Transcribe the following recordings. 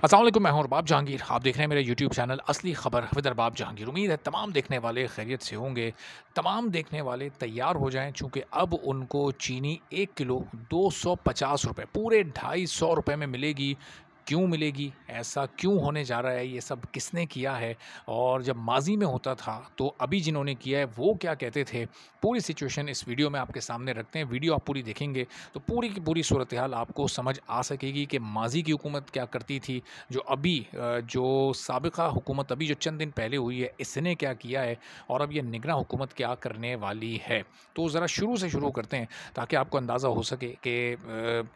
अस्सलाम वालेकुम, मैं हूं अरबाब जहांगीर। आप देख रहे हैं मेरा यूट्यूब चैनल असली खबर विद अरबाब जहांगीर। उम्मीद है तमाम देखने वाले खैरियत से होंगे। तमाम देखने वाले तैयार हो जाएं, चूँकि अब उनको चीनी 1 किलो ₹250 पूरे ₹250 में मिलेगी। क्यों मिलेगी? ऐसा क्यों होने जा रहा है? ये सब किसने किया है? और जब माज़ी में होता था तो अभी जिन्होंने किया है वो क्या कहते थे? पूरी सिचुएशन इस वीडियो में आपके सामने रखते हैं। वीडियो आप पूरी देखेंगे तो पूरी की पूरी सूरत हाल आपको समझ आ सकेगी कि माज़ी की हुकूमत क्या करती थी, जो अभी जो साबिक़ा हुकूमत अभी जो चंद दिन पहले हुई है, इसने क्या किया है और अब ये निगरान हुकूमत क्या करने वाली है। तो ज़रा शुरू से शुरू करते हैं ताकि आपको अंदाज़ा हो सके कि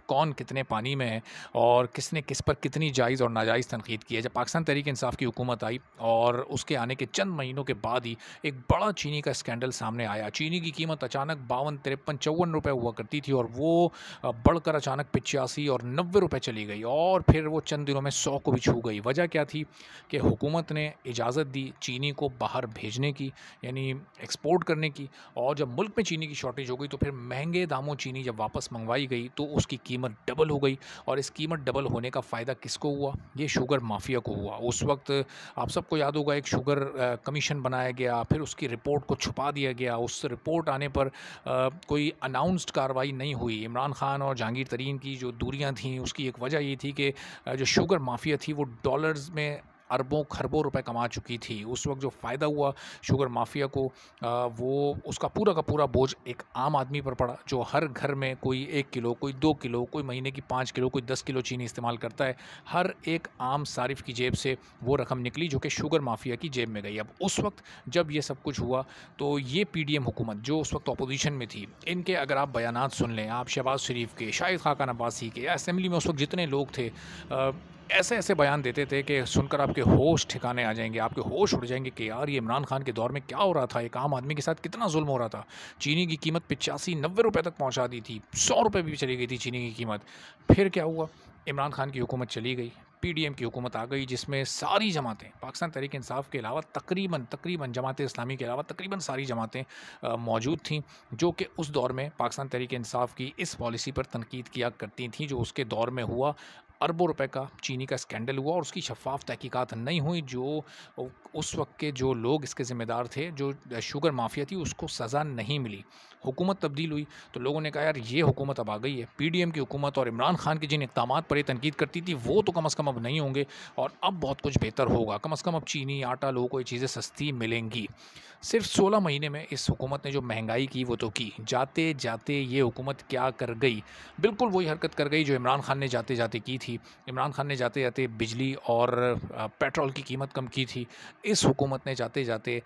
कौन कितने पानी में है और किसने किस पर कितनी जायज़ और नाजायज़ तनकीद की है। जब पाकिस्तान तहरीक इंसाफ़ की हुकूमत आई और उसके आने के चंद महीनों के बाद ही एक बड़ा चीनी का स्कैंडल सामने आया। चीनी की कीमत अचानक 52, 53, ₹54 हुआ करती थी और वो बढ़कर अचानक 85 और ₹90 चली गई और फिर वो चंद दिनों में 100 को भी छू गई। वजह क्या थी कि हुकूमत ने इजाज़त दी चीनी को बाहर भेजने की, यानी एक्सपोर्ट करने की। और जब मुल्क में चीनी की शॉर्टेज हो गई तो फिर महंगे दामों चीनी जब वापस मंगवाई गई तो उसकी कीमत डबल हो गई। और इस कीमत डबल होने का फ़ायदा किसको हुआ? ये शुगर माफिया को हुआ। उस वक्त आप सबको याद होगा एक शुगर कमीशन बनाया गया, फिर उसकी रिपोर्ट को छुपा दिया गया। उस रिपोर्ट आने पर कोई अनाउंस्ड कार्रवाई नहीं हुई। इमरान खान और जहांगीर तरीन की जो दूरियां थीं उसकी एक वजह ये थी कि जो शुगर माफिया थी वो डॉलर्स में अरबों खरबों रुपए कमा चुकी थी। उस वक्त जो फ़ायदा हुआ शुगर माफिया को, वो उसका पूरा का पूरा बोझ एक आम आदमी पर पड़ा, जो हर घर में कोई 1 किलो, कोई 2 किलो, कोई महीने की 5 किलो, कोई 10 किलो चीनी इस्तेमाल करता है। हर एक आम सारिफ की जेब से वो रकम निकली जो कि शुगर माफिया की जेब में गई। अब उस वक्त जब ये सब कुछ हुआ तो ये पीडीएम हुकूमत जो उस वक्त अपोजिशन में थी, इनके अगर आप बयानात सुन लें, आप शहबाज शरीफ के, शाहिद खाकान अब्बासी के, या असेंबली में उस वक्त जितने लोग थे, ऐसे ऐसे बयान देते थे कि सुनकर आपके होश ठिकाने आ जाएंगे, आपके होश उड़ जाएंगे कि यार ये इमरान खान के दौर में क्या हो रहा था, एक आम आदमी के साथ कितना जुल्म हो रहा था। चीनी की कीमत 85-90 रुपए तक पहुंचा दी थी, 100 रुपए भी चली गई थी चीनी की कीमत। फिर क्या हुआ? इमरान खान की हुकूमत चली गई, पीडीएम की हुकूमत आ गई, जिसमें सारी जमातें, पाकिस्तान तहरीक इंसाफ के अलावा तकरीबन तकरीबन जमात इस्लामी के अलावा तकरीबन सारी जमातें मौजूद थीं, जो कि उस दौर में पाकिस्तान तहरीक इंसाफ की इस पॉलिसी पर तनकीद किया करती थीं जो उसके दौर में हुआ। अरबों रुपए का चीनी का स्कैंडल हुआ और उसकी शफ़ाफ़ तहकीकात नहीं हुई। जो उस वक्त के जो लोग इसके ज़िम्मेदार थे, जो शुगर माफिया थी, उसको सज़ा नहीं मिली। हुकूमत तब्दील हुई तो लोगों ने कहा यार ये हुकूमत अब आ गई है, पीडीएम की हुकूमत, और इमरान खान के जिन इक़दामात पर ये तनकीद करती थी वो तो कम अज़ कम अब नहीं होंगे और अब बहुत कुछ बेहतर होगा। कम अज़ कम अब चीनी, आटा लोगों को ये चीज़ें सस्ती मिलेंगी। सिर्फ 16 महीने में इस हुकूमत ने जो महंगाई की वो तो की। जाते जाते ये हुकूमत क्या कर गई? बिल्कुल वही हरकत कर गई जो इमरान खान ने जाते जाते की थी। इमरान खान ने जाते जाते बिजली और पेट्रोल की कीमत कम की थी। इस हुकूमत ने जाते जाते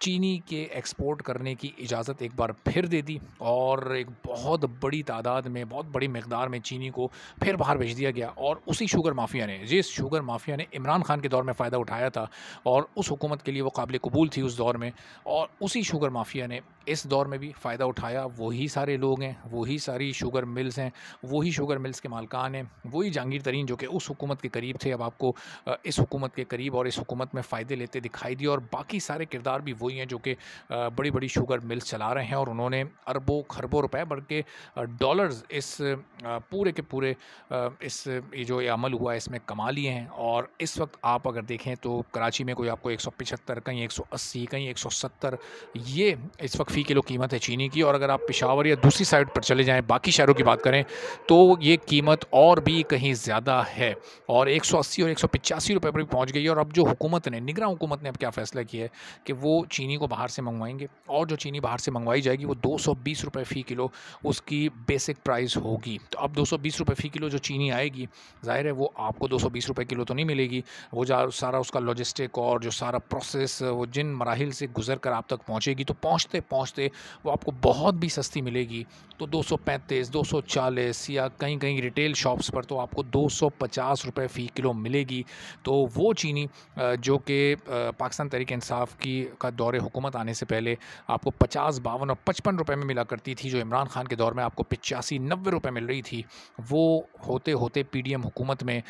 चीनी के एक्सपोर्ट करने की इजाज़त एक बार फिर दे दी और एक बहुत बड़ी तादाद में, बहुत बड़ी मकदार में चीनी को फिर बाहर भेज दिया गया। और उसी शुगर माफिया ने, जिस शुगर माफिया ने इमरान खान के दौर में फ़ायदा उठाया था और उस हुकूमत के लिए वो काबिल कबूल थी उस दौर में, और उसी शुगर माफिया ने इस दौर में भी फ़ायदा उठाया। वही सारे लोग हैं, वही सारी शुगर मिल्स हैं, वही शुगर मिल्स के मालकान हैं, वही जहांगीर तरीन जो कि उस हुकूमत के करीब थे, अब आपको इस हुकूमत के करीब और इस हुकूमत में फ़ायदे लेते दिखाई दिए। और बाकी सारे किरदार भी वही हैं जो कि बड़ी बड़ी शुगर मिल्स चला रहे हैं और उन्होंने अरबों खरबों रुपए बल्कि डॉलर्स इस पूरे के पूरे इस ये जो ये अमल हुआ है इसमें कमा लिए हैं। और इस वक्त आप अगर देखें तो कराची में कोई आपको 175, कहीं 180, कहीं 170, ये इस वक्त फ़ी किलो कीमत है चीनी की। और अगर आप पेशावर या दूसरी साइड पर चले जाएँ, बाकी शहरों की बात करें, तो ये कीमत और भी कहीं ज़्यादा है और 180 और 185 रुपए पर भी पहुँच गई है। और अब जो हुकूमत ने, निगरान हुकूमत ने अब क्या फ़ैसला किया है कि वो चीनी को बाहर से मंगवाएँगे और जो चीनी बाहर से मंगवाई जाएगी वो 220 रुपए फ़ी किलो उसकी बेसिक प्राइस होगी। तो अब 220 रुपए फ़ी किलो जो चीनी आएगी, ज़ाहिर है वो आपको 220 रुपए किलो तो नहीं मिलेगी। वो सारा उसका लॉजिस्टिक और जो सारा प्रोसेस, वो जिन मराहिल से गुज़र कर आप तक पहुँचेगी, तो पहुँचते-पहुँचते वो आपको बहुत भी सस्ती मिलेगी। तो 235, 240 या कहीं-कहीं रिटेल शॉप्स पर तो आपको 250 रुपए फ़ी किलो मिलेगी। तो वो चीनी जो कि पाकिस्तान तहरीक इंसाफ की का दौर दौरे हुकूमत आने से पहले आपको 50, 52 और 55 रुपए में मिला करती थी, जो इमरान खान के दौर में आपको 85, 90 रुपए मिल रही थी, वो होते होते पीडीएम हुकूमत में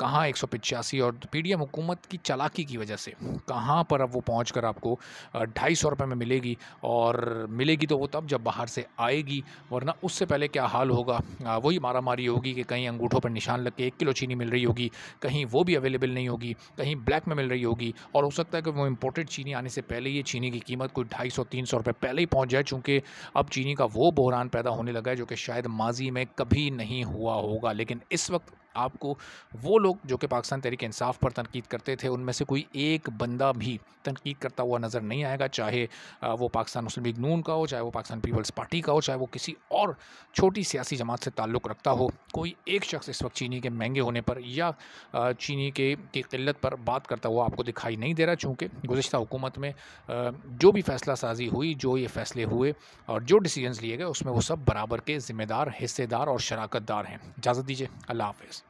कहाँ 185 और पीडीएम हुकूमत की चालाकी की वजह से कहाँ पर अब वो पहुँच कर आपको 250 रुपए में मिलेगी। और मिलेगी तो वो तब जब बाहर से आएगी, वरना उससे पहले क्या हाल होगा, वही मारामारी होगी कि कहीं अंगूठों पर निशान लग के 1 किलो चीनी मिल रही होगी, कहीं वो भी अवेलेबल नहीं होगी, कहीं ब्लैक में मिल रही होगी। और हो सकता है कि वो इम्पोर्टेड चीनी आने से पहले ये चीनी की कीमत कोई 250-300 रुपये पहले ही पहुंच जाए, चूँकि अब चीनी का वो बहरान पैदा होने लगा है जो कि शायद माजी में कभी नहीं हुआ होगा। लेकिन इस वक्त आपको वो लोग जो कि पाकिस्तान तहरीक इंसाफ पर तनकीद करते थे, उनमें से कोई एक बंदा भी तनकीद करता हुआ नज़र नहीं आएगा, चाहे वो पाकिस्तान मुस्लिम लीग नून का हो, चाहे वो पाकिस्तान पीपल्स पार्टी का हो, चाहे वो किसी और छोटी सियासी जमात से ताल्लुक़ रखता हो। कोई एक शख्स इस वक्त चीनी के महंगे होने पर या चीनी की क़िल्लत पर बात करता हुआ आपको दिखाई नहीं दे रहा, चूँकि गुज़िश्ता हुकूमत में जो भी फ़ैसला साजी हुई, जो ये फ़ैसले हुए और जो डिसीजंस लिए गए, उसमें वो सब बराबर के ज़िम्मेदार, हिस्सेदार और शराकतदार हैं। इजाज़त दीजिए, अल्लाह हाफ़िज़।